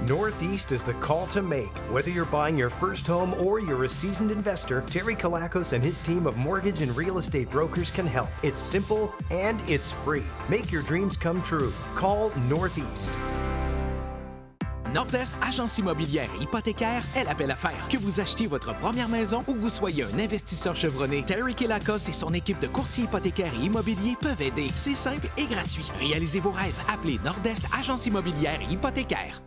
Northeast is the call to make. Whether you're buying your first home or you're a seasoned investor, Terry Kilakos and his team of mortgage and real estate brokers can help. It's simple and it's free. Make your dreams come true. Call Northeast. Nord-Est, agence immobilière et hypothécaire, est l'appel à faire. Que vous achetiez votre première maison ou que vous soyez un investisseur chevronné, Terry Kilakos et son équipe de courtiers hypothécaires et immobiliers peuvent aider. C'est simple et gratuit. Réalisez vos rêves. Appelez Nord-Est, agence immobilière et hypothécaire.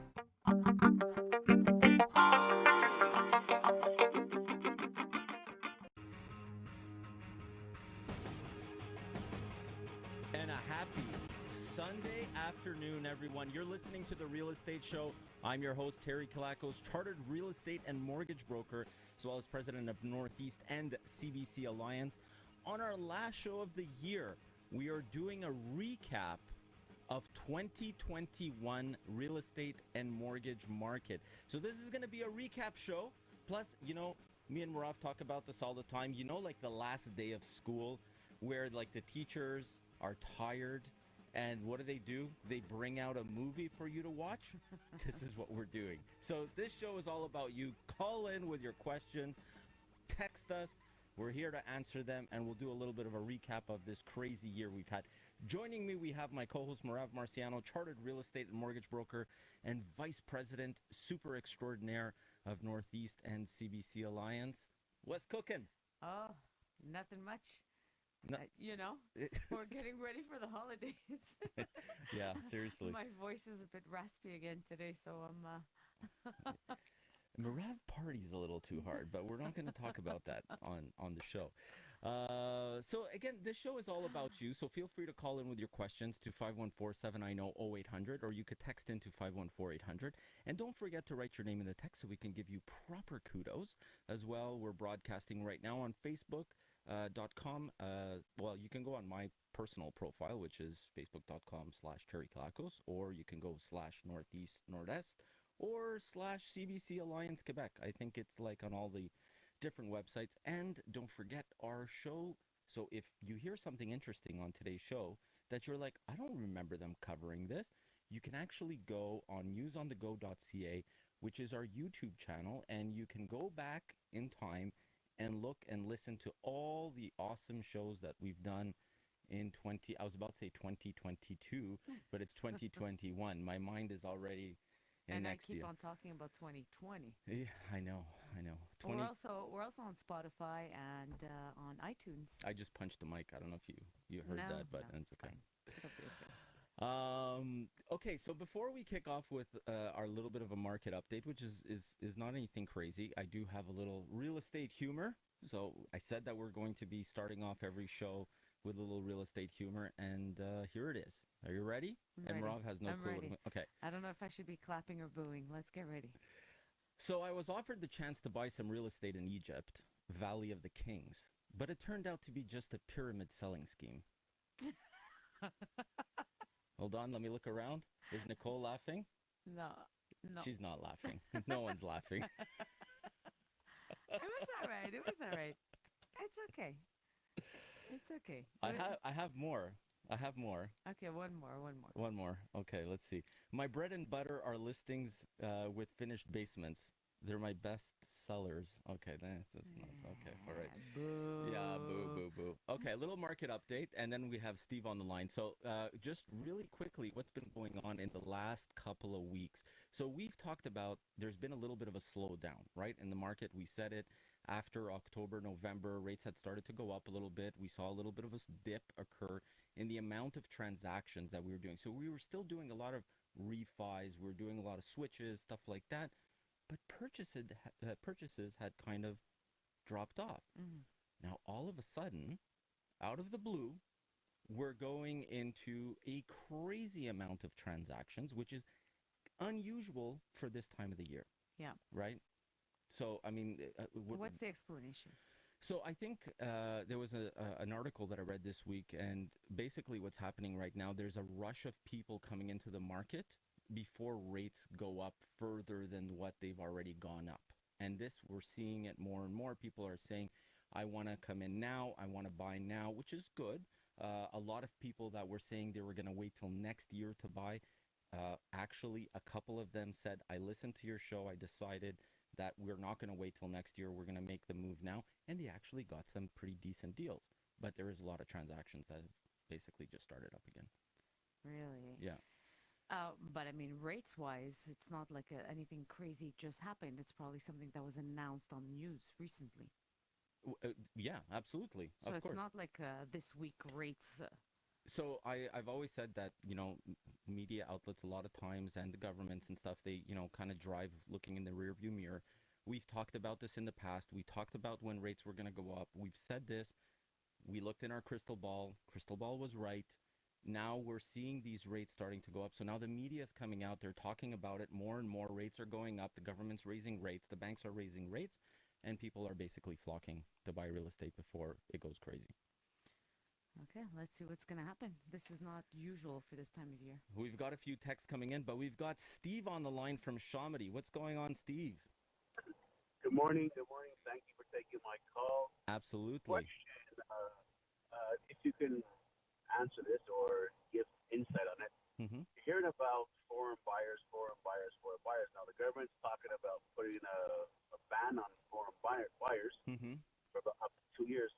And a happy Sunday afternoon, everyone. You're listening to The Real Estate Show. I'm your host, Terry Kilakos, chartered real estate and mortgage broker, as well as president of Northeast and CBC Alliance. On our last show of the year, we are doing a recap of 2021 real estate and mortgage market. So this is going to be a recap show. Plus, you know, me and Merav talk about this all the time. You know, like the last day of school where like the teachers are tired. And what do? They bring out a movie for you to watch. This is what we're doing. So this show is all about you. Call in with your questions. Text us. We're here to answer them. And we'll do a little bit of a recap of this crazy year we've had. Joining me, we have my co-host, Merav Marciano, chartered real estate and mortgage broker and vice president, super extraordinaire of Northeast and CBC Alliance. What's cooking? Oh, nothing much. No. You know, we're getting ready for the holidays. Yeah, seriously. My voice is a bit raspy again today, so I'm... Merav parties a little too hard, but we're not going to talk about that on the show. So again, this show is all about you, so feel free to call in with your questions to 514-790-0800, or you could text into 514-800. And don't forget to write your name in the text so we can give you proper kudos. As well, we're broadcasting right now on Facebook.com. Well, you can go on my personal profile, which is facebook.com/Terry Kilakos, or you can go /Northeast Nord-Est or /CBC Alliance Quebec. I think it's like on all the different websites. And don't forget our show. So if you hear something interesting on today's show that you're like, I don't remember them covering this, you can actually go on newsonthego.ca, which is our YouTube channel, and you can go back in time and look and listen to all the awesome shows that we've done in 2022, but it's 2021. My mind is already and I next keep year. on talking about 2020. Yeah, I know. We're also on Spotify and on iTunes. I just punched the mic. I don't know if you heard that, but it's okay. It'll be okay. Okay, so before we kick off with our little bit of a market update, which is not anything crazy, I do have a little real estate humor. So I said that we're going to be starting off every show with a little real estate humor, and here it is. Are you ready? I'm and ready. Merav has no clue. Ready. Okay. I don't know if I should be clapping or booing. Let's get ready. So I was offered the chance to buy some real estate in Egypt, Valley of the Kings, but it turned out to be just a pyramid selling scheme. Hold on, let me look around. Is Nicole laughing? No. She's not laughing. No one's laughing. It was all right. It's okay. It's okay. I have more. Okay, one more. Okay, let's see. My bread and butter are listings with finished basements. They're my best sellers. Okay, that's not okay. All right. Boo. Yeah, boo. Okay, a little market update, and then we have Steve on the line. So just really quickly, what's been going on in the last couple of weeks? So we've talked about there's been a little bit of a slowdown, right, in the market. We said it after October, November, rates had started to go up a little bit. We saw a little bit of a dip occur in the amount of transactions that we were doing. So we were still doing a lot of refis. We were doing a lot of switches, stuff like that. But purchases had kind of dropped off. Mm-hmm. Now, all of a sudden, out of the blue, we're going into a crazy amount of transactions, which is unusual for this time of the year. Yeah. Right? So, I mean... what's the explanation? So I think there was an article that I read this week, and basically what's happening right now, there's a rush of people coming into the market before rates go up further than what they've already gone up. And this, we're seeing it more and more. People are saying, I want to come in now, I want to buy now, which is good. A lot of people that were saying they were going to wait till next year to buy Actually, a couple of them said, I listened to your show. I decided that we're not going to wait till next year. We're going to make the move now. And they actually got some pretty decent deals. But there is a lot of transactions that have basically just started up again. Really? Yeah. But I mean, rates-wise, it's not like anything crazy just happened. It's probably something that was announced on the news recently. Yeah, absolutely. So Of it's course. not like this week rates. So I've always said that, media outlets a lot of times and the governments and stuff, they, kind of drive looking in the rearview mirror. We've talked about this in the past. We talked about when rates were going to go up. We've said this. We looked in our crystal ball. Crystal ball was right. Now we're seeing these rates starting to go up. So now the media is coming out. They're talking about it. More and more rates are going up. The government's raising rates. The banks are raising rates. And people are basically flocking to buy real estate before it goes crazy. Okay, let's see what's going to happen. This is not usual for this time of year. We've got a few texts coming in, but we've got Steve on the line from Chamonix. What's going on, Steve? Good morning. Good morning. Thank you for taking my call. Absolutely. Question, if you can answer this or give insight on it. Mm-hmm. You're hearing about foreign buyers. Now, the government's talking about putting a ban on foreign buyers Mm-hmm. for about up to 2 years.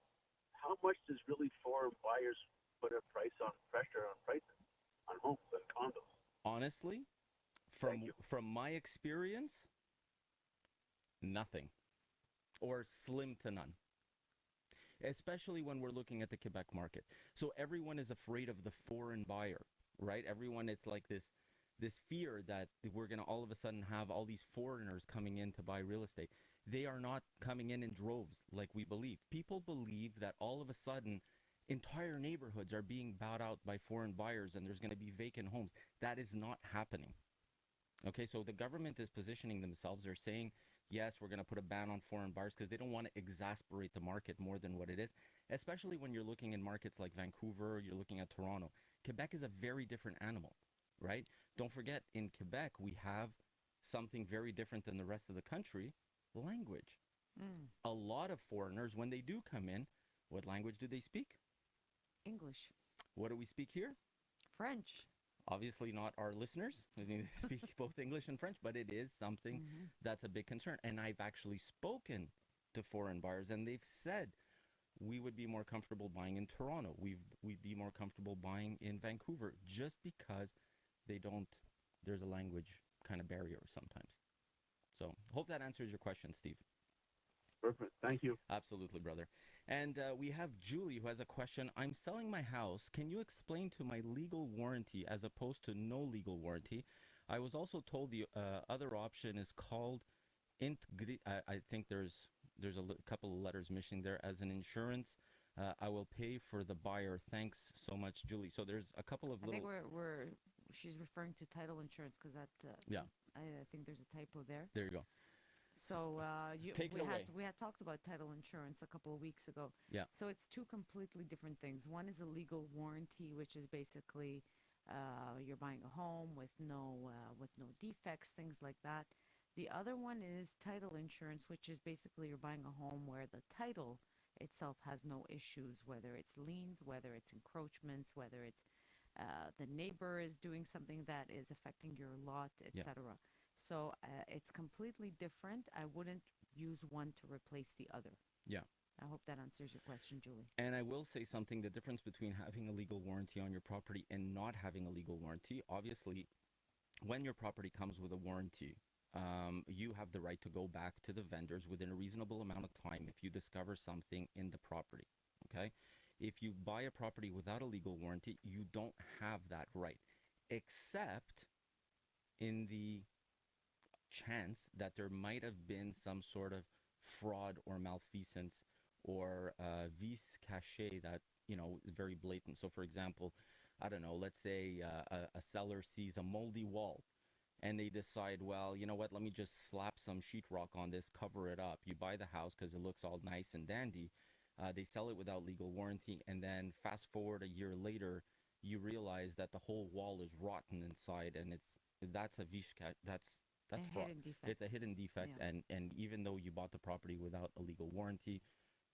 How much does really foreign buyers put a pressure on prices on homes and condos? Honestly, from my experience, nothing or slim to none. Especially when we're looking at the Quebec market. So everyone is afraid of the foreign buyer, right? Everyone, it's like this fear that we're going to all of a sudden have all these foreigners coming in to buy real estate. They are not coming in droves like we believe. People believe that all of a sudden entire neighborhoods are being bought out by foreign buyers and there's going to be vacant homes. That is not happening. Okay, so the government is positioning themselves. They're saying, yes, we're going to put a ban on foreign buyers because they don't want to exasperate the market more than what it is, especially when you're looking in markets like Vancouver, you're looking at Toronto. Quebec is a very different animal, right? Don't forget, in Quebec, we have something very different than the rest of the country, language. A lot of foreigners, when they do come in, what language do they speak? English. What do we speak here? French. Obviously not our listeners. I mean, they speak both English and French, but it is something that's a big concern. And I've actually spoken to foreign buyers, and they've said we would be more comfortable buying in Toronto. We'd be more comfortable buying in Vancouver just because there's a language kind of barrier sometimes. So hope that answers your question, Steve. Perfect. Thank you. Absolutely, brother. And we have Julie who has a question. I'm selling my house. Can you explain to my legal warranty as opposed to no legal warranty? I was also told the other option is called I think there's a couple of letters missing there as an insurance. I will pay for the buyer. Thanks so much, Julie. So there's a couple of I think she's referring to title insurance because that. Yeah. I think there's a typo there. There you go. So Take it away. we had talked about title insurance a couple of weeks ago. Yeah. So it's two completely different things. One is a legal warranty, which is basically you're buying a home with no defects, things like that. The other one is title insurance, which is basically you're buying a home where the title itself has no issues, whether it's liens, whether it's encroachments, whether it's the neighbor is doing something that is affecting your lot, etc. So it's completely different. I wouldn't use one to replace the other. Yeah. I hope that answers your question, Julie. And I will say something, the difference between having a legal warranty on your property and not having a legal warranty, obviously, when your property comes with a warranty, you have the right to go back to the vendors within a reasonable amount of time if you discover something in the property, okay? If you buy a property without a legal warranty, you don't have that right, except in the chance that there might have been some sort of fraud or malfeasance or vice caché that, is very blatant. So, for example, I don't know, let's say a seller sees a moldy wall and they decide, well, you know what, let me just slap some sheetrock on this, cover it up. You buy the house because it looks all nice and dandy. They sell it without legal warranty, and then fast forward a year later, you realize that the whole wall is rotten inside, and that's fraud. Hidden defect. It's a hidden defect, Yeah. and even though you bought the property without a legal warranty,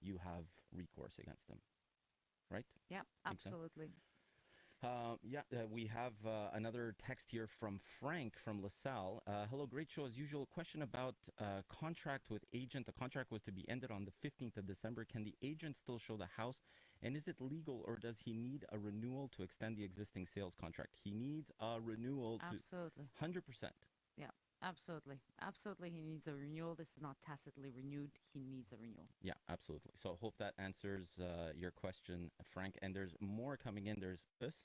you have recourse against them, right? Yeah, Makes sense? absolutely. We have another text here from Frank from LaSalle. Hello, great show as usual. Question about contract with agent. The contract was to be ended on the 15th of December. Can the agent still show the house? And is it legal, or does he need a renewal to extend the existing sales contract? He needs a renewal. Absolutely. 100%. Yeah, absolutely. Absolutely, he needs a renewal. This is not tacitly renewed. He needs a renewal. Yeah, absolutely. So hope that answers your question, Frank. And there's more coming in. There's us.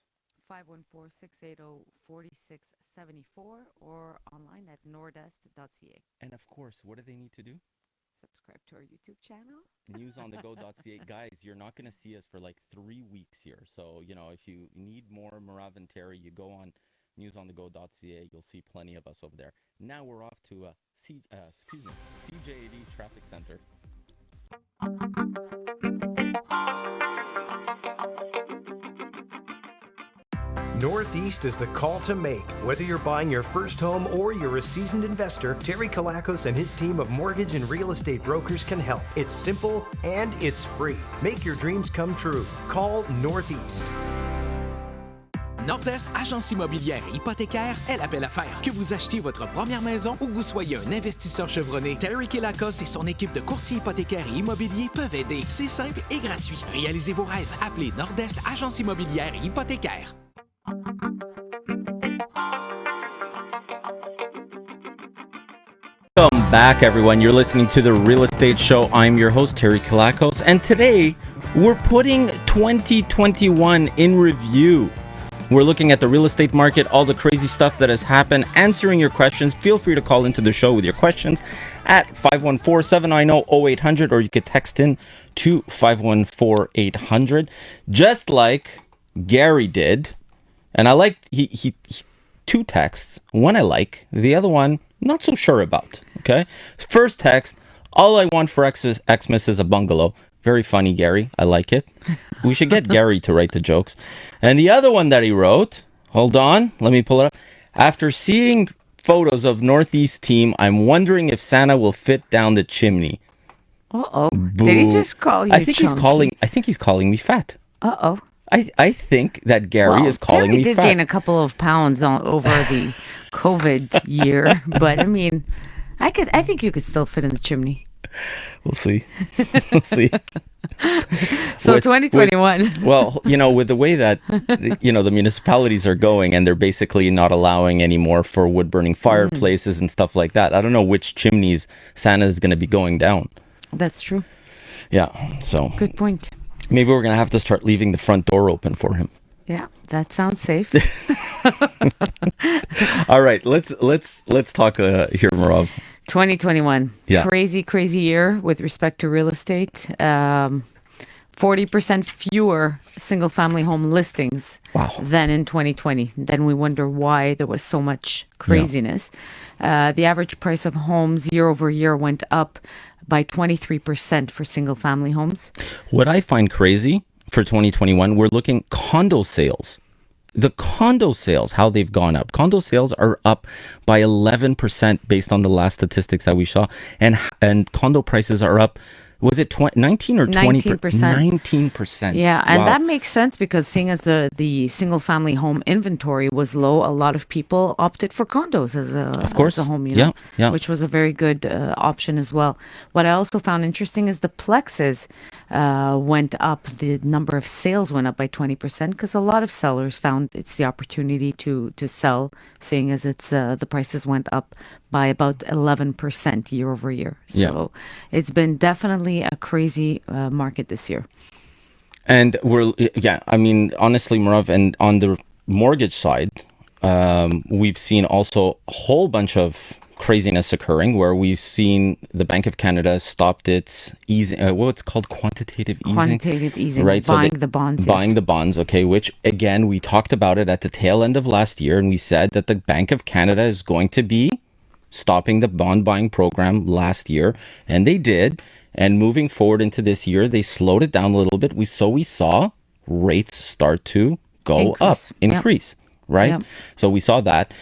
514-680-4674 or online at nordest.ca. And of course, what do they need to do? Subscribe to our YouTube channel. Newsonthego.ca. Guys, you're not going to see us for like 3 weeks here. So, if you need more Merav and Terry, you go on newsonthego.ca. You'll see plenty of us over there. Now we're off to CJAD Traffic Center. Northeast is the call to make. Whether you're buying your first home or you're a seasoned investor, Terry Kilakos and his team of mortgage and real estate brokers can help. It's simple and it's free. Make your dreams come true. Call Northeast. Nord-Est, agence immobilière et hypothécaire, elle appelle à faire. Que vous achetiez votre première maison ou que vous soyez un investisseur chevronné, Terry Kilakos et son équipe de courtiers hypothécaires et immobiliers peuvent aider. C'est simple et gratuit. Réalisez vos rêves. Appelez Nord-Est, agence immobilière et hypothécaire. Welcome back, everyone. You're listening to The Real Estate Show. I'm your host, Terry Kilakos, and today we're putting 2021 in review. We're looking at the real estate market, all the crazy stuff that has happened, answering your questions. Feel free to call into the show with your questions at 514-790-0800, or you could text in to 514-800, just like Gary did. And I like he two texts. One I like, the other one not so sure about. Okay, first text: all I want for Xmas is a bungalow. Very funny, Gary. I like it. We should get Gary to write the jokes. And the other one that he wrote, hold on, let me pull it up. After seeing photos of Northeast team, I'm wondering if Santa will fit down the chimney. Uh-oh. Did he just call you I think he's calling me fat. Uh-oh. I think that Gary is calling me fat. Terry did gain a couple of pounds over the COVID year, but I mean, I think you could still fit in the chimney. We'll see. We'll see. So 2021. With the way that the municipalities are going, and they're basically not allowing anymore for wood burning fireplaces and stuff like that. I don't know which chimneys Santa is going to be going down. That's true. Yeah. So good point. Maybe we're going to have to start leaving the front door open for him. Yeah, that sounds safe. All right, let's talk here, Merav. 2021. Yeah. Crazy year with respect to real estate. 40% fewer single family home listings than in 2020. Then we wonder why there was so much craziness. Yeah. The average price of homes year over year went up by 23% for single family homes. What I find crazy for 2021, we're looking condo sales. The condo sales, how they've gone up. Condo sales are up by 11% based on the last statistics that we saw. And condo prices are up, was it 19 or 20%? 19%. Yeah, and that makes sense because seeing as the single family home inventory was low, a lot of people opted for condos as a home, which was a very good option as well. What I also found interesting is the plexes went up. The number of sales went up by 20% because a lot of sellers found it's the opportunity to sell, seeing as it's the prices went up by about 11% year over year. So it's been definitely a crazy market this year. And honestly, Merav, and on the mortgage side, we've seen also a whole bunch of craziness occurring where we've seen the Bank of Canada stopped its easing, what's called quantitative easing. Quantitative easing, right? Buying the bonds. Buying the bonds, okay, which again, we talked about it at the tail end of last year, and we said that the Bank of Canada is going to be stopping the bond buying program last year, and they did. And moving forward into this year, they slowed it down a little bit. We saw rates start to increase. Right? Yep. So we saw that.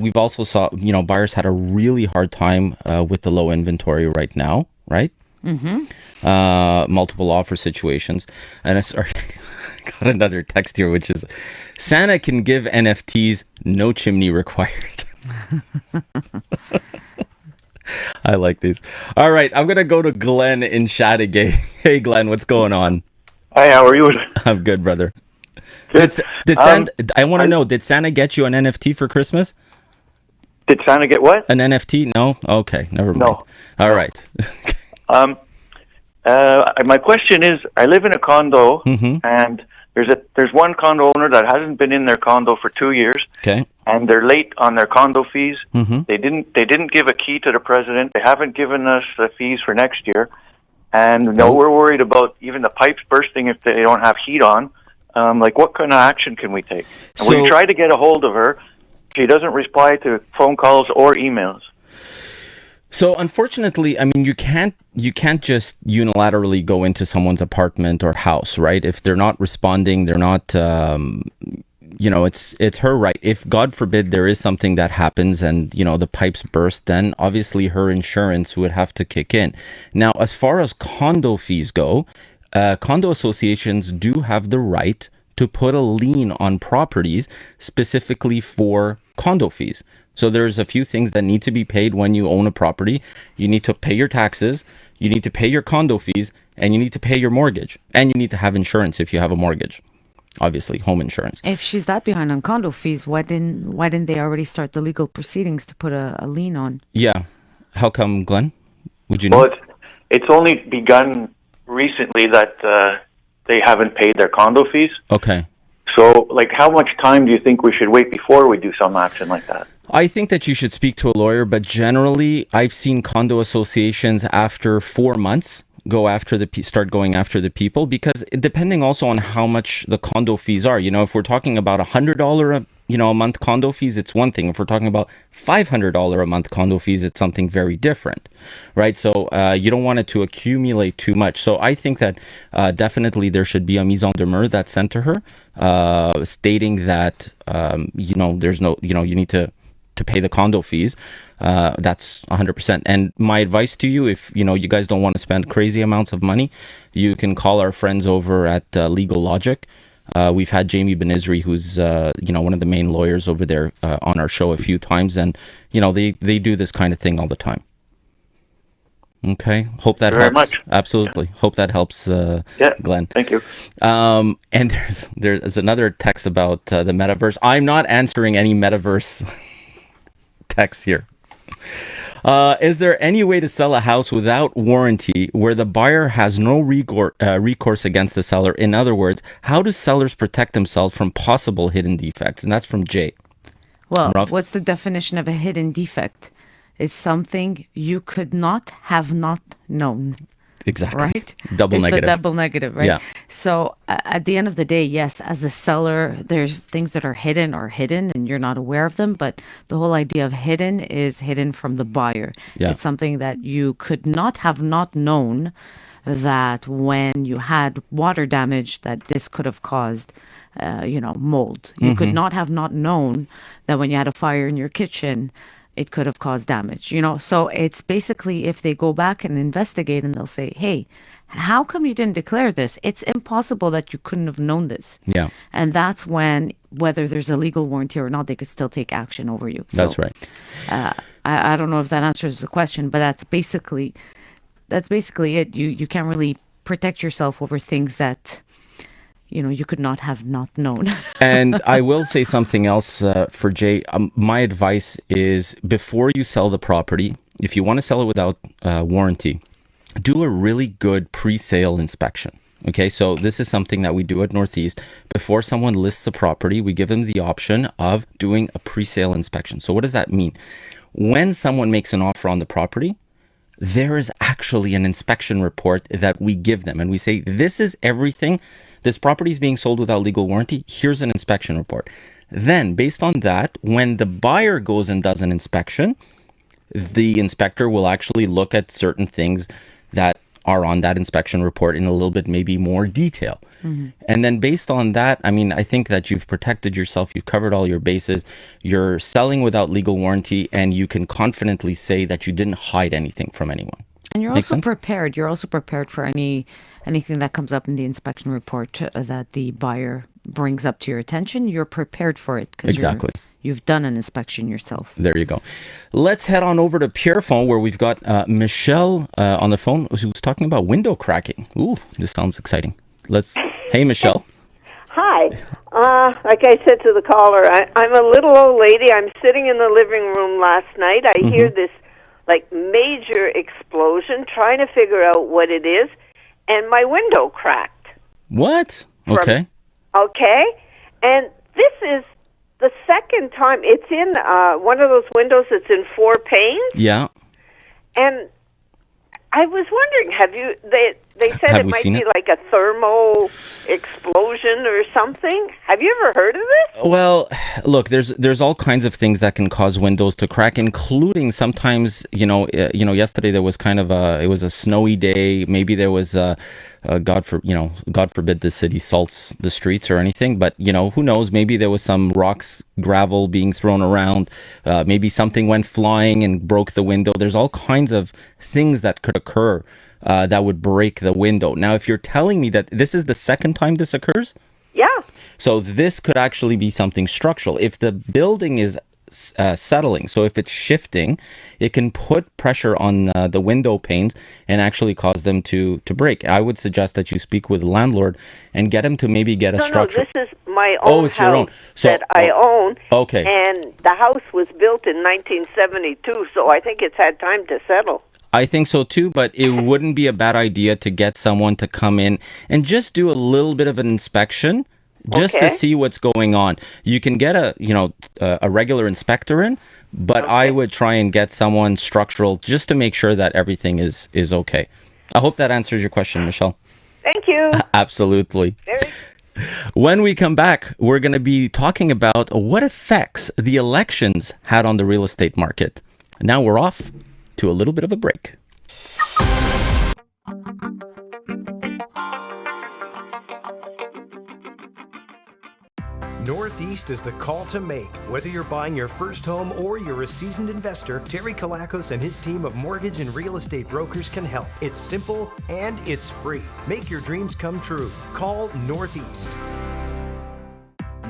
We've also saw, buyers had a really hard time with the low inventory right now, right? Mm-hmm. Multiple offer situations. And got another text here, which is Santa can give NFTs, no chimney required. I like these. All right, I'm going to go to Glenn in Chateauguay. Hey, Glenn, what's going on? Hi, how are you? I'm good, brother. Good. Did Santa, I want to know, did Santa get you an NFT for Christmas? Did Santa get what? An NFT? No? Okay, never mind. No. All right. My question is, I live in a condo, Mm-hmm. and there's one condo owner that hasn't been in their condo for 2 years, Okay. and they're late on their condo fees. Mm-hmm. They didn't give a key to the president. They haven't given us the fees for next year, and we're worried about even the pipes bursting if they don't have heat on. What kind of action can we take? And we try to get a hold of her. She doesn't reply to phone calls or emails. So unfortunately, I mean, you can't just unilaterally go into someone's apartment or house, right? If they're not responding, they're not, it's her right. If God forbid there is something that happens and, the pipes burst, then obviously her insurance would have to kick in. Now, as far as condo fees go, condo associations do have the right to put a lien on properties specifically for condo fees. So there's a few things that need to be paid when you own a property. You need to pay your taxes, you need to pay your condo fees, and you need to pay your mortgage. And you need to have insurance if you have a mortgage. Obviously, home insurance. If she's that behind on condo fees, why didn't they already start the legal proceedings to put a lien on? Yeah. How come, Glenn? Would you know? Well, it's only begun recently that they haven't paid their condo fees. Okay. So, how much time do you think we should wait before we do some action like that? I think that you should speak to a lawyer, but generally, I've seen condo associations after 4 months start going after the people, because depending also on how much the condo fees are. If we're talking about $100 a month condo fees, it's one thing. If we're talking about $500 a month condo fees, it's something very different, right? So you don't want it to accumulate too much. So I think that definitely there should be a mise en demeure that's sent to her, stating that there's no, you need to pay the condo fees. That's 100%. And my advice to you, if you guys don't want to spend crazy amounts of money, you can call our friends over at Legal Logic. We've had Jamie Benizri, who's one of the main lawyers over there, on our show a few times, and they do this kind of thing all the time. Okay, hope that helps. Very much. Absolutely, yeah. Hope that helps, Glenn. Thank you. And there's another text about the metaverse. I'm not answering any metaverse text here. Is there any way to sell a house without warranty where the buyer has no recourse against the seller? In other words, how do sellers protect themselves from possible hidden defects? And that's from Jay. Well, Merav? What's the definition of a hidden defect? It's something you could not have not known. Exactly. Right? Double negative. The double negative, right? Yeah. So at the end of the day, yes, as a seller, there's things that are hidden and you're not aware of them. But the whole idea of hidden is hidden from the buyer. Yeah. It's something that you could not have not known that when you had water damage, that this could have caused, mold. You could not have not known that when you had a fire in your kitchen, it could have caused damage, So it's basically, if they go back and investigate and they'll say, hey, how come you didn't declare this? It's impossible that you couldn't have known this. Yeah. And that's when, whether there's a legal warranty or not, they could still take action over you. So, that's right. I don't know if that answers the question, but that's basically it. You can't really protect yourself over things that you could not have not known. And I will say something else for Jay. My advice is, before you sell the property, if you want to sell it without warranty, do a really good pre-sale inspection. Okay, so this is something that we do at Northeast. Before someone lists a property, we give them the option of doing a pre-sale inspection. So what does that mean? When someone makes an offer on the property, there is actually an inspection report that we give them. And we say, this is everything. This property is being sold without legal warranty. Here's an inspection report. Then, based on that, when the buyer goes and does an inspection, the inspector will actually look at certain things that are on that inspection report in a little bit maybe more detail. And then based on that, I think that you've protected yourself, you've covered all your bases, you're selling without legal warranty, and you can confidently say that you didn't hide anything from anyone. And you're Makes also sense? prepared. You're also prepared for anything that comes up in the inspection report that the buyer brings up to your attention. You're prepared for it because Exactly. you've done an inspection yourself. There you go. Let's head on over to Pierrefonds, where we've got Michelle on the phone, who's talking about window cracking. Ooh, this sounds exciting. Hey, Michelle. Hi. Like I said to the caller, I'm a little old lady. I'm sitting in the living room last night. I hear this major explosion, trying to figure out what it is, and my window cracked. What? Okay. Okay. And this is the second time. It's in one of those windows that's in 4 panes. Yeah. And I was wondering, they said Have it we might seen be it? like a thermal explosion or something. Have you ever heard of this? Well, look, there's all kinds of things that can cause windows to crack, including sometimes, yesterday there was it was a snowy day. Maybe there was God forbid the city salts the streets or anything, but who knows? Maybe there was some rocks, gravel being thrown around. Maybe something went flying and broke the window. There's all kinds of things that could occur that would break the window. Now, if you're telling me that this is the second time this occurs, Yeah. so this could actually be something structural. If the building is settling, so if it's shifting, it can put pressure on the window panes and actually cause them to break. I would suggest that you speak with the landlord and get him to maybe get a structure. No, this is my own it's house your own. So, that I own. okay. And the house was built in 1972, so I think it's had time to settle. I think so too, but it wouldn't be a bad idea to get someone to come in and just do a little bit of an inspection just to see what's going on. You can get a regular inspector in, but I would try and get someone structural just to make sure that everything is okay. I hope that answers your question, Michelle. Thank you. Absolutely. When we come back, we're going to be talking about what effects the elections had on the real estate market. Now we're off to a little bit of a break. Northeast is the call to make. Whether you're buying your first home or you're a seasoned investor, Terry Kilakos and his team of mortgage and real estate brokers can help. It's simple and it's free. Make your dreams come true. Call Northeast.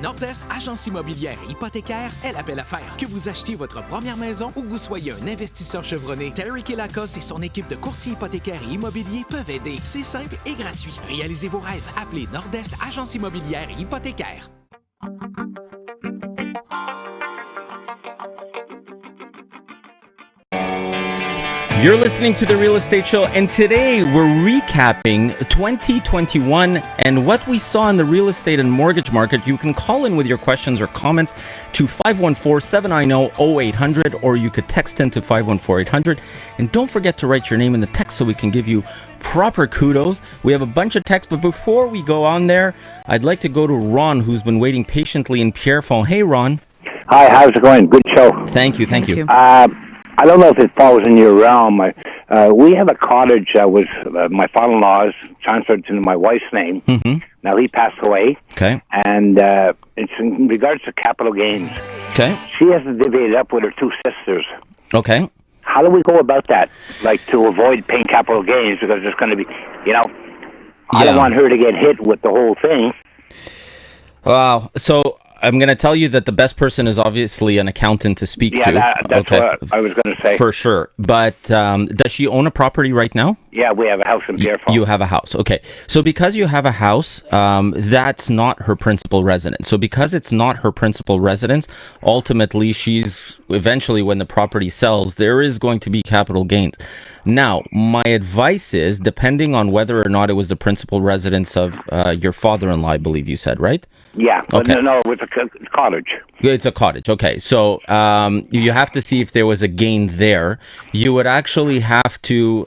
Nord-Est, agence immobilière et hypothécaire, elle appelle à faire. Que vous achetiez votre première maison ou que vous soyez un investisseur chevronné, Terry Kilakos et son équipe de courtiers hypothécaires et immobiliers peuvent aider. C'est simple et gratuit. Réalisez vos rêves. Appelez Nord-Est, agence immobilière et hypothécaire. You're listening to The Real Estate Show, and today we're recapping 2021 and what we saw in the real estate and mortgage market. You can call in with your questions or comments to 514-790-0800, or you could text in to 514-800. And don't forget to write your name in the text so we can give you proper kudos. We have a bunch of texts, but before we go on there, I'd like to go to Ron, who's been waiting patiently in Pierrefonds. Hey, Ron. Hi, how's it going? Good show. Thank you. I don't know if it falls in your realm. We have a cottage that was my father-in-law's, transferred to my wife's name. Mm-hmm. Now, he passed away. Okay. And it's in regards to capital gains. Okay. She has to divvy it up with her 2 sisters. Okay. How do we go about that? Like, to avoid paying capital gains, because there's going to be, I don't want her to get hit with the whole thing. Wow. So I'm going to tell you that the best person is obviously an accountant to speak to. Yeah, that's what I was going to say. For sure. But does she own a property right now? Yeah, we have a house in Pierrefonds. You have a house. Okay. So because you have a house, that's not her principal residence. So because it's not her principal residence, ultimately eventually when the property sells, there is going to be capital gains. Now, my advice is, depending on whether or not it was the principal residence of your father-in-law, I believe you said, right? Yeah, but okay. No, it's a cottage. It's a cottage. Okay, so you have to see if there was a gain there. You would actually have to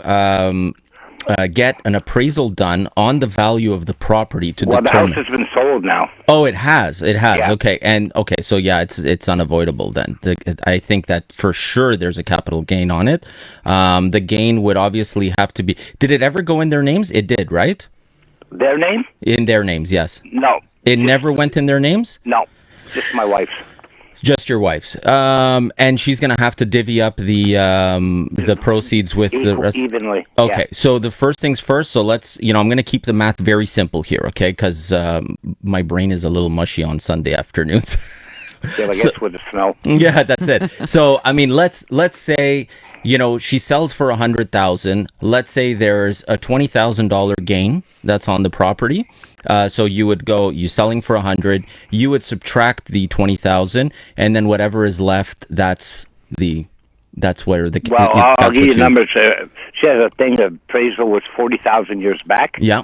get an appraisal done on the value of the property to determine. Well, the house has been sold now. Oh, it has. Yeah. Okay, so yeah, it's unavoidable then. I think that for sure there's a capital gain on it. The gain would obviously have to be. Did it ever go in their names? It did, right? Their name? In their names, yes. No. It never went in their names? No, just my wife's. Just your wife's. And she's going to have to divvy up the proceeds with the rest. Evenly. Okay. Yeah. So the first things first. So let's, I'm going to keep the math very simple here, okay? Because my brain is a little mushy on Sunday afternoons. Yeah, I guess with the snow. Yeah, that's it. So, I mean, let's say, she sells for $100,000. Let's say there's a $20,000 gain that's on the property. So you would go, you're selling for 100. You would subtract the 20,000, and then whatever is left, that's where the. Well, I'll give you numbers. She has a thing. The appraisal was 40,000 years back. Yeah.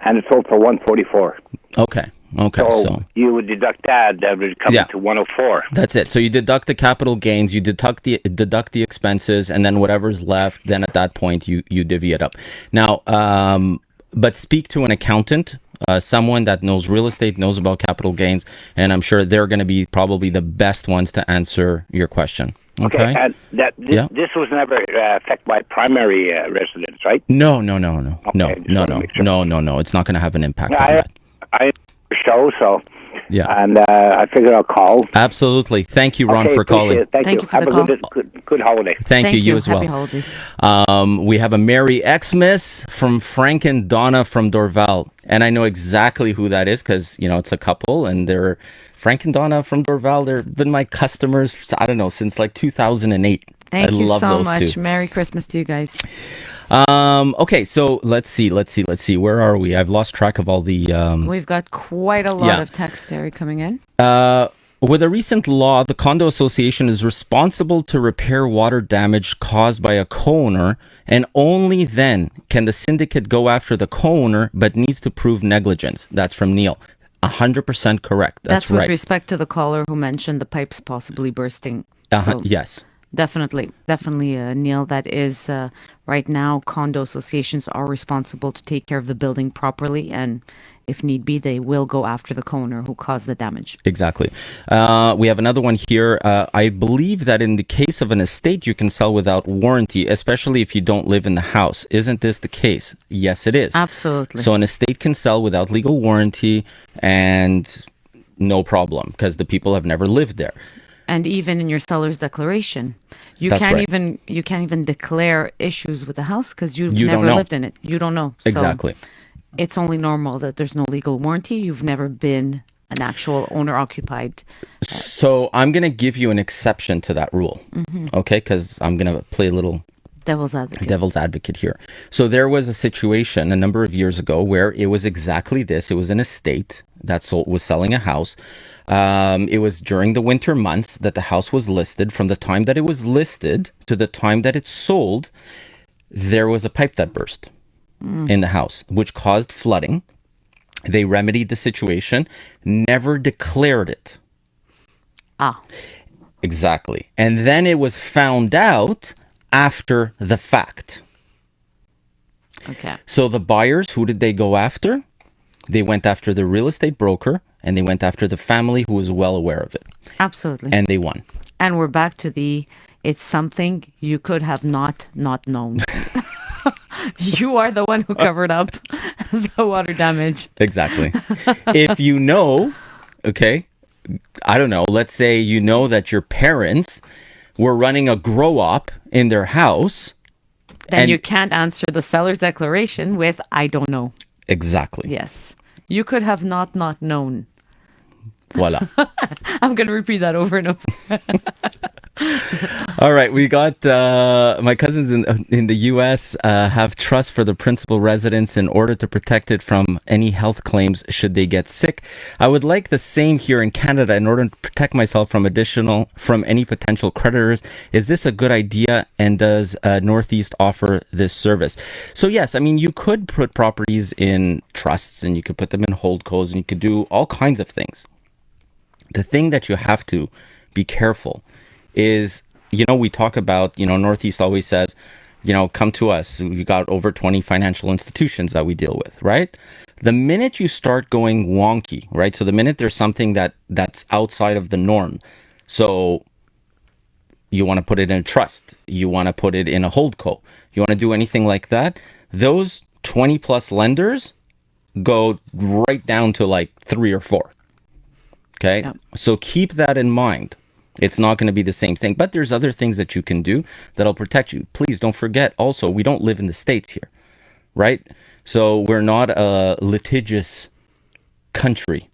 And it sold for 144. Okay. So you would deduct that would come to 104. That's it. So you deduct the capital gains, you deduct the expenses, and then whatever's left, then at that point you divvy it up. Now, but speak to an accountant, someone that knows real estate, knows about capital gains, and I'm sure they're going to be probably the best ones to answer your question. Okay. And this was never affected by primary residence, right? No. Okay, No. It's not going to have an impact on that. I show so. Yeah. And I figured I'll call. Absolutely. Thank you, Ron, for calling. Thank you. For have the a good holiday. Thank you as well. Happy holidays. We have a Merry Xmas from Frank and Donna from Dorval. And I know exactly who that is because, it's a couple and they're Frank and Donna from Dorval. They've been my customers, I don't know, since like 2008. Thank you love so those much. two. Merry Christmas to you guys. Okay, so let's see. Where are we? I've lost track of all the... We've got quite a lot of text, Terry, coming in. With a recent law, the Condo Association is responsible to repair water damage caused by a co-owner, and only then can the syndicate go after the co-owner, but needs to prove negligence. That's from Neil. 100% correct. That's right. With respect to the caller who mentioned the pipes possibly bursting. Yes. Definitely, Neil. That is right now. Condo associations are responsible to take care of the building properly, and if need be, they will go after the co-owner who caused the damage. Exactly. We have another one here. I believe that in the case of an estate, you can sell without warranty, especially if you don't live in the house. Isn't this the case? Yes, it is. Absolutely. So an estate can sell without legal warranty and no problem because the people have never lived there. And even in your seller's declaration, you can't even declare issues with the house because you've never lived in it. You don't know. Exactly. So it's only normal that there's no legal warranty. You've never been an actual owner occupied. So I'm going to give you an exception to that rule. Okay, because I'm going to play a little devil's advocate here. So there was a situation a number of years ago where it was exactly this. It was an estate that was selling a house. It was during the winter months that the house was listed. From the time that it was listed to the time that it sold, there was a pipe that burst in the house, which caused flooding. They remedied the situation, never declared it. Exactly. And then it was found out after the fact. Okay. So the buyers, who did they go after? They went after the real estate broker, and they went after the family who was well aware of it. Absolutely. And they won. And we're back to it's something you could have not known. You are the one who covered up the water damage. Exactly. If you know, okay, I don't know, let's say you know that your parents were running a grow-op in their house. Then you can't answer the seller's declaration with, I don't know. Exactly. Yes. You could have not known. Voila. I'm going to repeat that over and over. All right, we got my cousins in the U.S. Have trust for the principal residence in order to protect it from any health claims should they get sick. I would like the same here in Canada in order to protect myself from any potential creditors. Is this a good idea? And does Northeast offer this service? So yes, I mean you could put properties in trusts and you could put them in holdcos and you could do all kinds of things. The thing that you have to be careful is, we talk about, Northeast always says, come to us. We got over 20 financial institutions that we deal with, right? The minute you start going wonky, right? So the minute there's something that's outside of the norm, so you want to put it in a trust, you want to put it in a holdco, you want to do anything like that, those 20 plus lenders go right down to like 3 or 4. Okay. Yeah. So keep that in mind. It's not going to be the same thing, but there's other things that you can do that'll protect you. Please don't forget also, we don't live in the States here, right? So we're not a litigious country.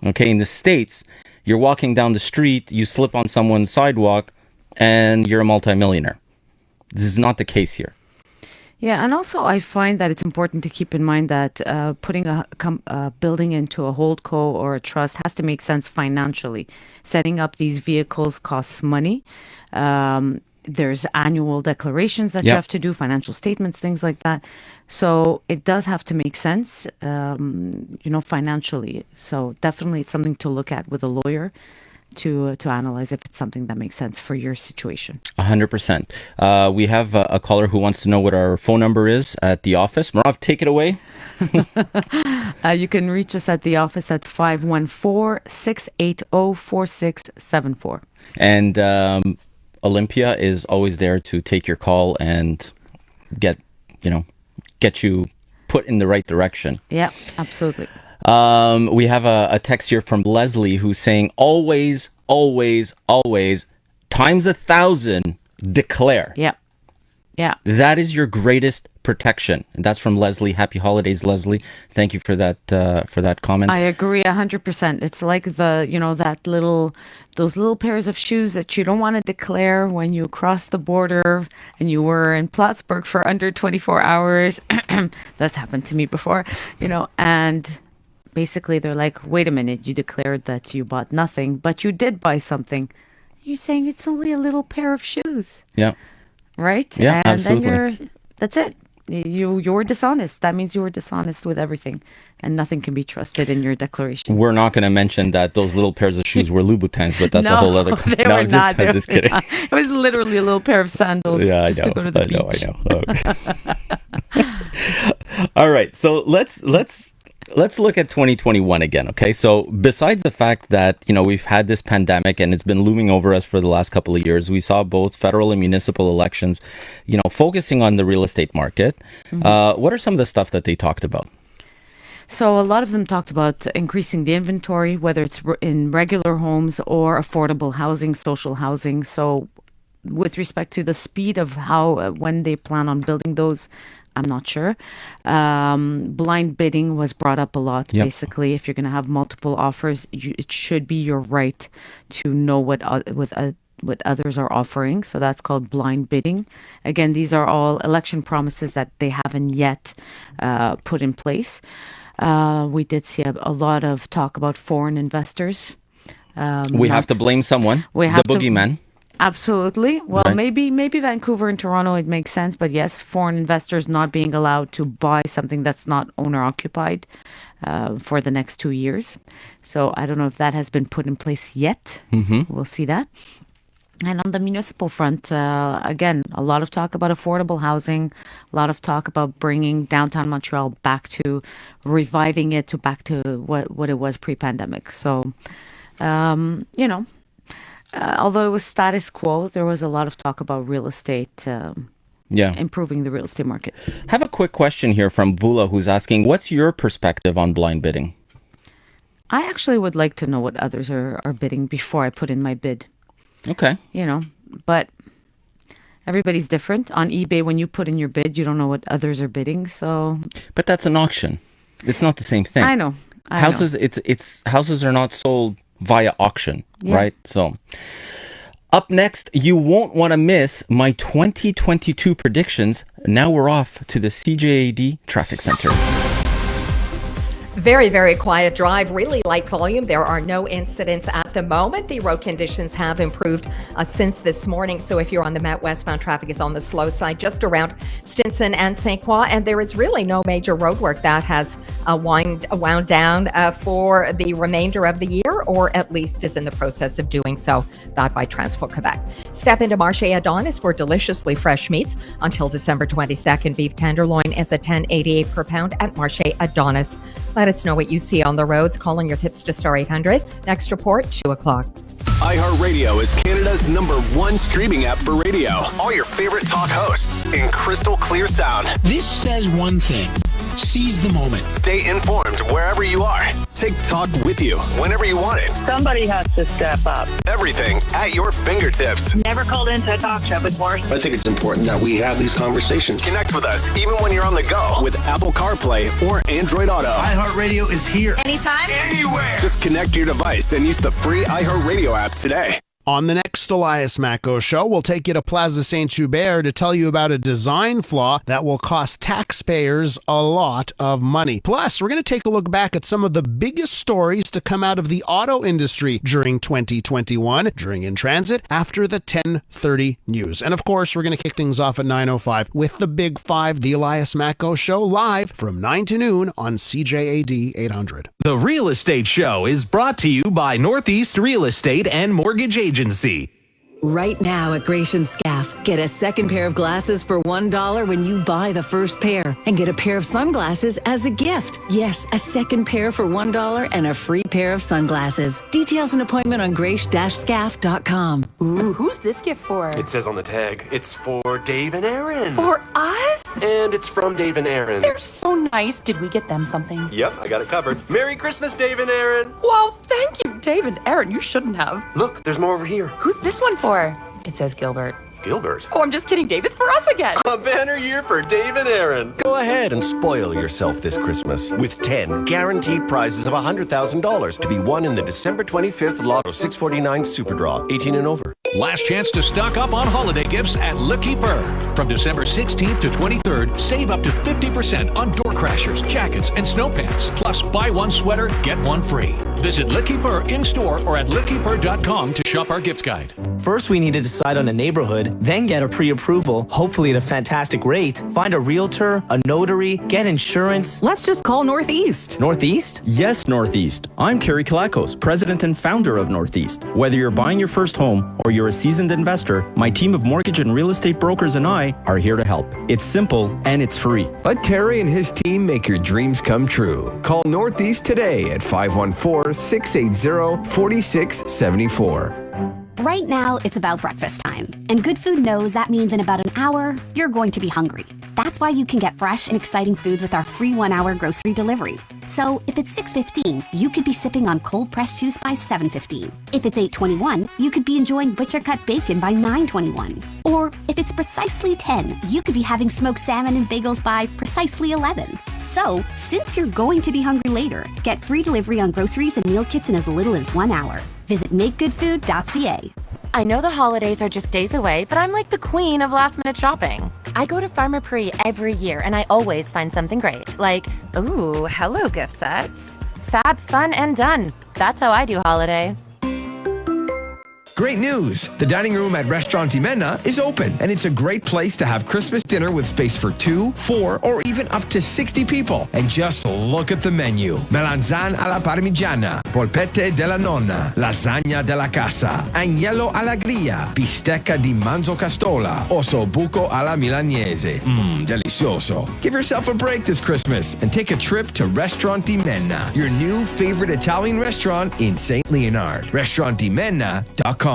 Okay. In the States, you're walking down the street, you slip on someone's sidewalk, and you're a multimillionaire. This is not the case here. Yeah, and also I find that it's important to keep in mind that putting a building into a holdco or a trust has to make sense financially. Setting up these vehicles costs money. There's annual declarations that you have to do, financial statements, things like that. So it does have to make sense, financially. So definitely it's something to look at with a lawyer to analyze if it's something that makes sense for your situation. 100%. We have a caller who wants to know what our phone number is at the office. Merav, take it away. You can reach us at the office at 514-680-4674. And Olympia is always there to take your call and get you put in the right direction. Yeah, absolutely. We have a text here from Leslie who's saying, always, always, always, times 1,000, declare. Yeah. Yeah. That is your greatest protection. And that's from Leslie. Happy holidays, Leslie. Thank you for that comment. I agree 100%. It's like those little pairs of shoes that you don't want to declare when you cross the border and you were in Plattsburgh for under 24 hours. That's happened to me before, and basically they're like, wait a minute, you declared that you bought nothing, but you did buy something. You're saying it's only a little pair of shoes. Yeah. Right? Yeah, and absolutely. then that's it. You were dishonest. That means you were dishonest with everything, and nothing can be trusted in your declaration. We're not going to mention that those little pairs of shoes were Louboutins, but that's a whole other. They were not. I'm just kidding. It was literally a little pair of sandals just to go to the beach. I know. All right, so let's look at 2021 again, okay? So besides the fact that, we've had this pandemic and it's been looming over us for the last couple of years, we saw both federal and municipal elections, focusing on the real estate market. Mm-hmm. What are some of the stuff that they talked about? So a lot of them talked about increasing the inventory, whether it's in regular homes or affordable housing, social housing. So with respect to the speed of when they plan on building those, I'm not sure. Blind bidding was brought up a lot. Yep. Basically, if you're going to have multiple offers, it should be your right to know what others are offering. So that's called blind bidding. Again, these are all election promises that they haven't yet put in place. We did see a lot of talk about foreign investors. We have to blame someone. The boogeyman. Absolutely. Well, right. maybe Vancouver and Toronto, it makes sense. But yes, foreign investors not being allowed to buy something that's not owner occupied for the next 2 years. So I don't know if that has been put in place yet. Mm-hmm. We'll see that. And on the municipal front, again, a lot of talk about affordable housing, a lot of talk about bringing downtown Montreal reviving it back to what it was pre-pandemic. So, although it was status quo, there was a lot of talk about real estate, improving the real estate market. I have a quick question here from Vula, who's asking, what's your perspective on blind bidding? I actually would like to know what others are bidding before I put in my bid. Okay. But everybody's different. On eBay, when you put in your bid, you don't know what others are bidding. So, but that's an auction. It's not the same thing. I know. Houses, it's houses are not sold via auction, right? So, up next, you won't want to miss my 2022 predictions. Now we're off to the CJAD Traffic Center. Very, very quiet drive, really light volume. There are no incidents at the moment. The road conditions have improved since this morning. So if you're on the Met, westbound traffic is on the slow side, just around Stinson and St. Croix. And there is really no major road work that has wound down for the remainder of the year, or at least is in the process of doing so. That by Transport Quebec. Step into Marché Adonis for deliciously fresh meats. Until December 22nd, beef tenderloin is at $10.88 per pound at Marché Adonis. Let us know what you see on the roads. Calling your tips to star 800. Next report, 2 o'clock. iHeartRadio is Canada's #1 streaming app for radio. All your favorite talk hosts in crystal clear sound. This says one thing. Seize the moment. Stay informed wherever you are. Take talk with you whenever you want it. Somebody has to step up. Everything at your fingertips. Never called into a talk show before. I think it's important that we have these conversations. Connect with us even when you're on the go with Apple CarPlay or Android Auto. iHeartRadio is here. Anytime, anywhere. Just connect your device and use the free iHeartRadio app today. On the next Elias Macco Show, we'll take you to Plaza Saint-Hubert to tell you about a design flaw that will cost taxpayers a lot of money. Plus, we're going to take a look back at some of the biggest stories to come out of the auto industry during 2021, during In Transit, after the 10:30 news. And of course, we're going to kick things off at 9:05 with the Big Five, the Elias Macco Show, live from 9 to noon on CJAD 800. The Real Estate Show is brought to you by Northeast Real Estate and Mortgage Agency. Right now at Gratian Scaff, get a second pair of glasses for $1 when you buy the first pair, and get a pair of sunglasses as a gift. Yes, a second pair for $1 and a free pair of sunglasses. Details and appointment on grace-scaff.com. Ooh, who's this gift for? It says on the tag, it's for Dave and Aaron. For us? And it's from Dave and Aaron. They're so nice. Did we get them something? Yep, I got it covered. Merry Christmas, Dave and Aaron. Wow, thank you, Dave and Aaron. You shouldn't have. Look, there's more over here. Who's this one for? It says Gilbert. Gilbert? Oh, I'm just kidding, Dave. It's for us again. A banner year for Dave and Aaron. Go ahead and spoil yourself this Christmas with 10 guaranteed prizes of $100,000 to be won in the December 25th Lotto 649 Super Draw, 18 and over. Last chance to stock up on holiday gifts at Le Keeper. From December 16th to 23rd, save up to 50% on door crashers, jackets, and snow pants. Plus, buy one sweater, get one free. Visit Le Keeper in-store or at lekeeper.com to shop our gift guide. First, we need to decide on a neighborhood, then get a pre-approval, hopefully at a fantastic rate, find a realtor, a notary, get insurance. Let's just call Northeast. Northeast? Yes, Northeast. I'm Terry Kilakos, president and founder of Northeast. Whether you're buying your first home or you're a seasoned investor, my team of mortgage and real estate brokers and I are here to help. It's simple and it's free. Let Terry and his team make your dreams come true. Call Northeast today at 514-680-4674. Right now, it's about breakfast time. And Good Food knows that means in about an hour, you're going to be hungry. That's why you can get fresh and exciting foods with our free 1-hour grocery delivery. So if it's 6:15, you could be sipping on cold pressed juice by 7:15. If it's 8:21, you could be enjoying butcher cut bacon by 9:21. Or if it's precisely 10, you could be having smoked salmon and bagels by precisely 11. So, since you're going to be hungry later, get free delivery on groceries and meal kits in as little as 1 hour. Visit makegoodfood.ca. I know the holidays are just days away, but I'm like the queen of last-minute shopping. I go to Farmer Prix every year, and I always find something great. Like, ooh, hello gift sets. Fab, fun, and done. That's how I do holiday. Great news! The dining room at Restaurant Imena is open, and it's a great place to have Christmas dinner with space for 2, 4, or even up to 60 people. And just look at the menu. Melanzane alla parmigiana, polpette della nonna, lasagna della casa, agnello alla griglia, bistecca di manzocastola, ossobuco alla milanese. Delicioso. Give yourself a break this Christmas and take a trip to Restaurant Imena, your new favorite Italian restaurant in St. Leonard. RestaurantImena.com.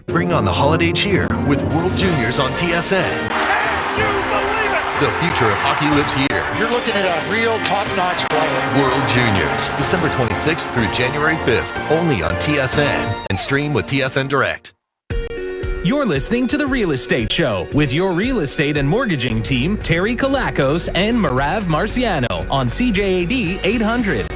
Bring on the holiday cheer with World Juniors on TSN. Can you believe it? The future of hockey lives here. You're looking at a real top-notch player. World Juniors, December 26th through January 5th, only on TSN and stream with TSN Direct. You're listening to The Real Estate Show with your real estate and mortgaging team, Terry Kilakos and Merav Marciano on CJAD 800.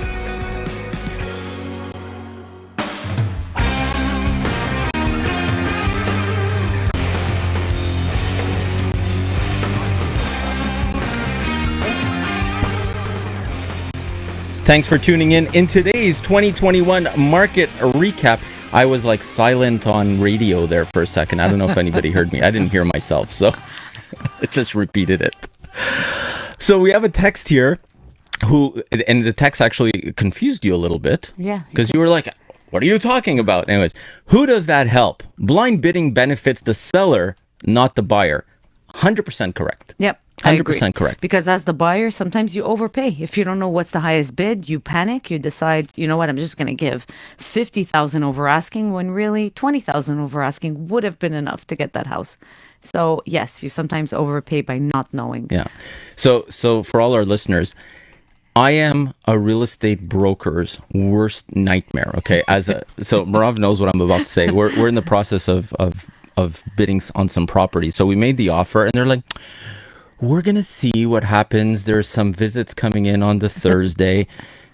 Thanks for tuning in. In today's 2021 market recap, I was like silent on radio there for a second. I don't know if anybody heard me. I didn't hear myself, so it just repeated it. So we have a text here and the text actually confused you a little bit. Yeah. Because you were like, what are you talking about? Anyways, who does that help? Blind bidding benefits the seller, not the buyer. 100% correct. Yep. 100% correct. Because as the buyer, sometimes you overpay. If you don't know what's the highest bid, you panic. You decide, you know what, I'm just going to give 50,000 over asking when really 20,000 over asking would have been enough to get that house. So yes, you sometimes overpay by not knowing. Yeah. So for all our listeners, I am a real estate broker's worst nightmare. Okay, so Merav knows what I'm about to say. We're in the process of bidding on some property. So we made the offer, and they're like, "We're gonna see what happens. There's some visits coming in on the Thursday,"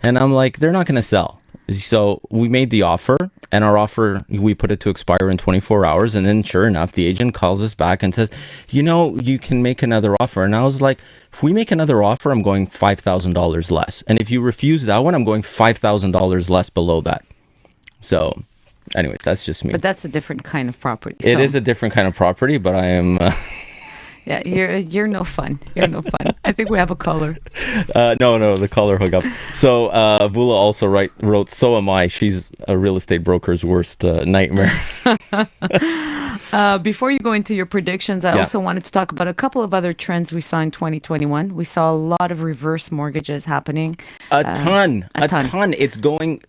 and I'm like, "They're not gonna sell." So we made the offer, and our offer, we put it to expire in 24 hours. And then sure enough, the agent calls us back and says, you can make another offer. And I was like, if we make another offer, I'm going $5,000 less. And if you refuse that one, I'm going $5,000 less below that. So anyways, that's just me. But that's a different kind of property. It is a different kind of property, but I am... Yeah, you're no fun. You're no fun. I think we have a caller. No, the caller hung up. So Vula also wrote, "So am I." She's a real estate broker's worst nightmare. Before you go into your predictions, I also wanted to talk about a couple of other trends we saw in 2021. We saw a lot of reverse mortgages happening. A ton. It's going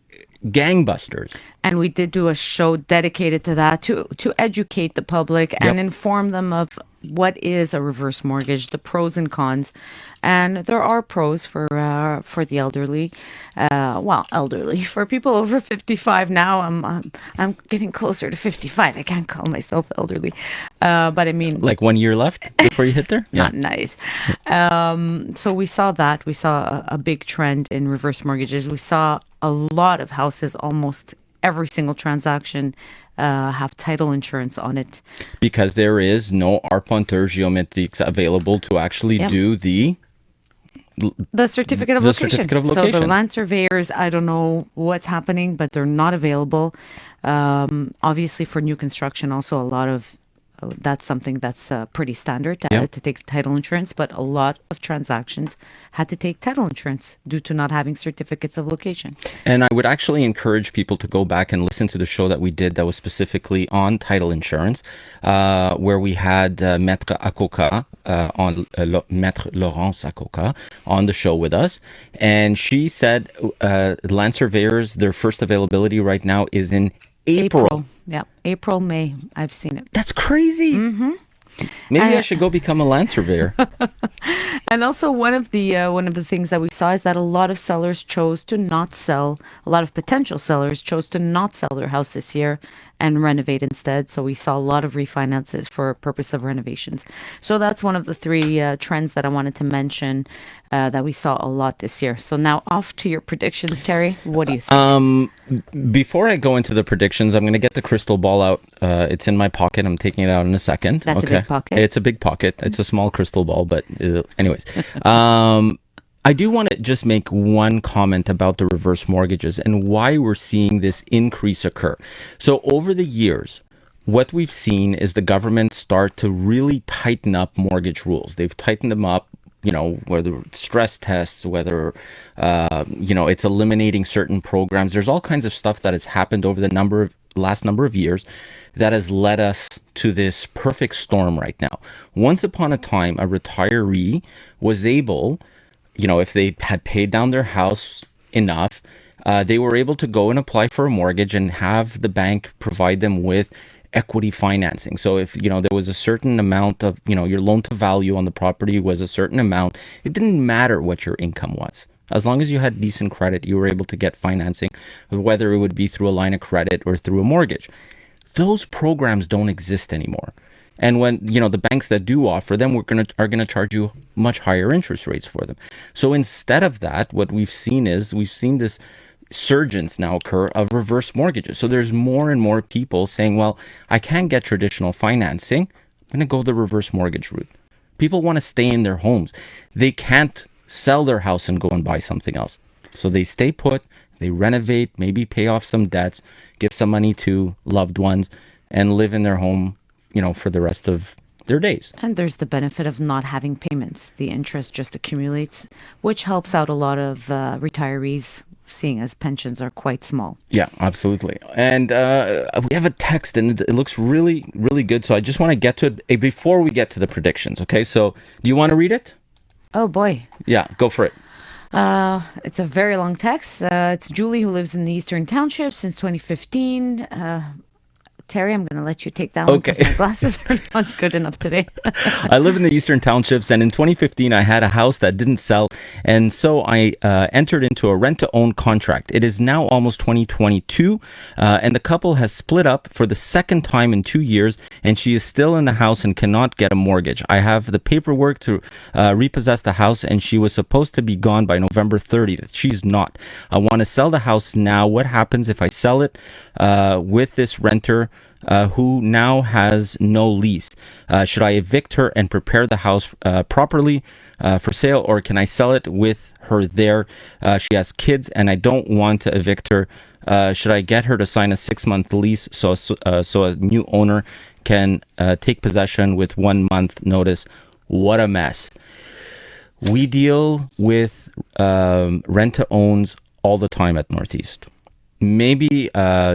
gangbusters. And we did do a show dedicated to that, to educate the public and inform them of what is a reverse mortgage, the pros and cons. And there are pros for the elderly. Elderly. For people over 55 now, I'm getting closer to 55. I can't call myself elderly. But I mean... Like 1 year left before you hit there? Not nice. So we saw that. We saw a big trend in reverse mortgages. We saw a lot of houses, almost every single transaction have title insurance on it. Because there is no arpenteur géométrique available to actually do the certificate of location. So the land surveyors, I don't know what's happening, but they're not available. Obviously for new construction, also a lot of that's something that's pretty standard to take title insurance, but a lot of transactions had to take title insurance due to not having certificates of location. And I would actually encourage people to go back and listen to the show that we did that was specifically on title insurance, where we had Maître Akoka, Maître Laurence Akoka on the show with us. And she said land surveyors, their first availability right now is in April. Yeah, April, May. I've seen it. That's crazy. Mm-hmm. Maybe I should go become a land surveyor. And also one of the things that we saw is that a lot of sellers chose to not sell. A lot of potential sellers chose to not sell their house this year and renovate instead. So we saw a lot of refinances for purpose of renovations. So that's one of the three trends that I wanted to mention that we saw a lot this year. So now off to your predictions, Terry. What do you think? Before I go into the predictions, I'm going to get the crystal ball out. It's in my pocket. I'm taking it out in a second. That's a big pocket. It's a big pocket. It's a small crystal ball, but anyways. I do want to just make one comment about the reverse mortgages and why we're seeing this increase occur. So over the years, what we've seen is the government start to really tighten up mortgage rules. They've tightened them up, whether it's stress tests, whether, it's eliminating certain programs. There's all kinds of stuff that has happened over the last number of years that has led us to this perfect storm right now. Once upon a time, a retiree was able, if they had paid down their house enough, they were able to go and apply for a mortgage and have the bank provide them with equity financing. So if, there was a certain amount of, your loan to value on the property was a certain amount, it didn't matter what your income was. As long as you had decent credit, you were able to get financing, whether it would be through a line of credit or through a mortgage. Those programs don't exist anymore. And when, the banks that do offer them, are going to charge you much higher interest rates for them. So instead of that, what we've seen this surgence now occur of reverse mortgages. So there's more and more people saying, well, I can't get traditional financing. I'm going to go the reverse mortgage route. People want to stay in their homes. They can't sell their house and go and buy something else. So they stay put, they renovate, maybe pay off some debts, give some money to loved ones, and live in their home, for the rest of their days. And there's the benefit of not having payments. The interest just accumulates, which helps out a lot of retirees, seeing as pensions are quite small. Yeah, absolutely. And we have a text, and it looks really, really good. So I just want to get to it before we get to the predictions. Okay, so do you want to read it? Oh, boy. Yeah, go for it. It's a very long text. It's Julie, who lives in the Eastern Township since 2015. Terry, I'm going to let you take that one because my glasses are not good enough today. I live in the Eastern Townships, and in 2015, I had a house that didn't sell, and so I entered into a rent-to-own contract. It is now almost 2022, and the couple has split up for the second time in 2 years, and she is still in the house and cannot get a mortgage. I have the paperwork to repossess the house, and she was supposed to be gone by November 30th. She's not. I want to sell the house now. What happens if I sell it with this renter who now has no lease? Should I evict her and prepare the house properly for sale, or can I sell it with her there? She has kids, and I don't want to evict her. Should I get her to sign a 6-month lease so a new owner can take possession with 1 month notice? What a mess. We deal with rent-to-owns all the time at Northeast. Maybe,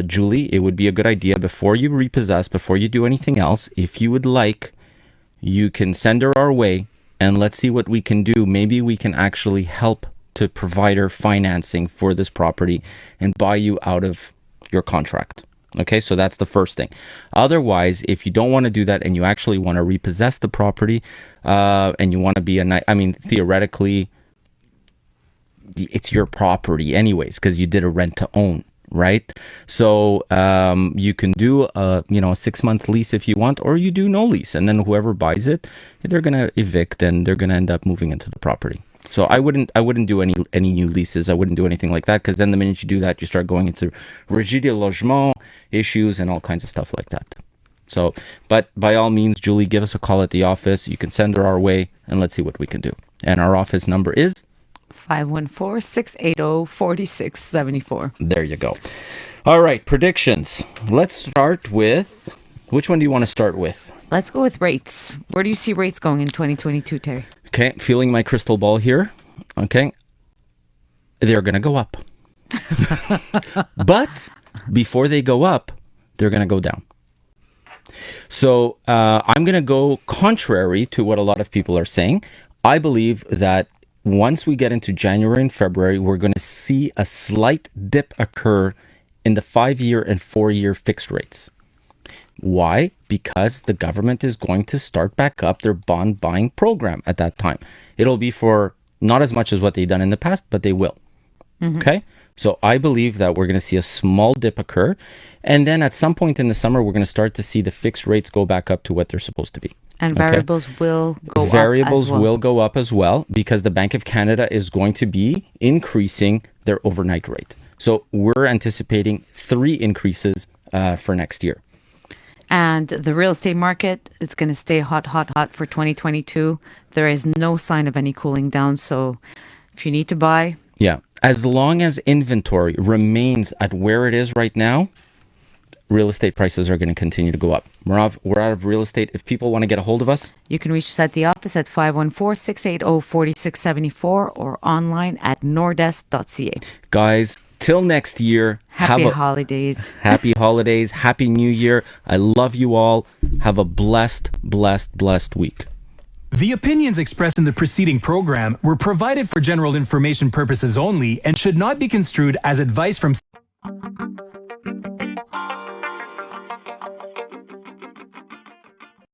Julie, it would be a good idea before you repossess, before you do anything else, if you would like, you can send her our way and let's see what we can do. Maybe we can actually help to provide her financing for this property and buy you out of your contract. Okay, so that's the first thing. Otherwise, if you don't want to do that and you actually want to repossess the property and you want to be theoretically, it's your property anyways because you did a rent to own, right? So you can do a 6-month lease if you want, or you do no lease, and then whoever buys it, they're gonna evict and they're gonna end up moving into the property. So I wouldn't do any new leases. I wouldn't do anything like that, because then the minute you do that, you start going into Régie de logement issues and all kinds of stuff like that. So, but by all means, Julie, give us a call at the office. You can send her our way and let's see what we can do. And our office number is 514-680-4674. There you go. All right, predictions. Let's start with, which one do you want to start with? Let's go with rates. Where do you see rates going in 2022, Terry? Okay, feeling my crystal ball here. Okay, they're going to go up. But before they go up, they're going to go down. So I'm going to go contrary to what a lot of people are saying. I believe that once we get into January and February, we're going to see a slight dip occur in the 5-year and 4-year fixed rates. Why? Because the government is going to start back up their bond buying program at that time. It'll be for not as much as what they've done in the past, but they will. Mm-hmm. Okay? So I believe that we're going to see a small dip occur. And then at some point in the summer, we're going to start to see the fixed rates go back up to what they're supposed to be. And variables will go up. Variables will go up as well, because the Bank of Canada is going to be increasing their overnight rate. So we're anticipating 3 increases for next year. And the real estate market is going to stay hot for 2022. There is no sign of any cooling down. So if you need to buy. Yeah. As long as inventory remains at where it is right now, real estate prices are going to continue to go up. Merav, we're out of real estate. If people want to get a hold of us, you can reach us at the office at 514-680-4674 or online at nordesk.ca. Guys, till next year. Happy holidays. Happy holidays. Happy New Year. I love you all. Have a blessed week. The opinions expressed in the preceding program were provided for general information purposes only and should not be construed as advice from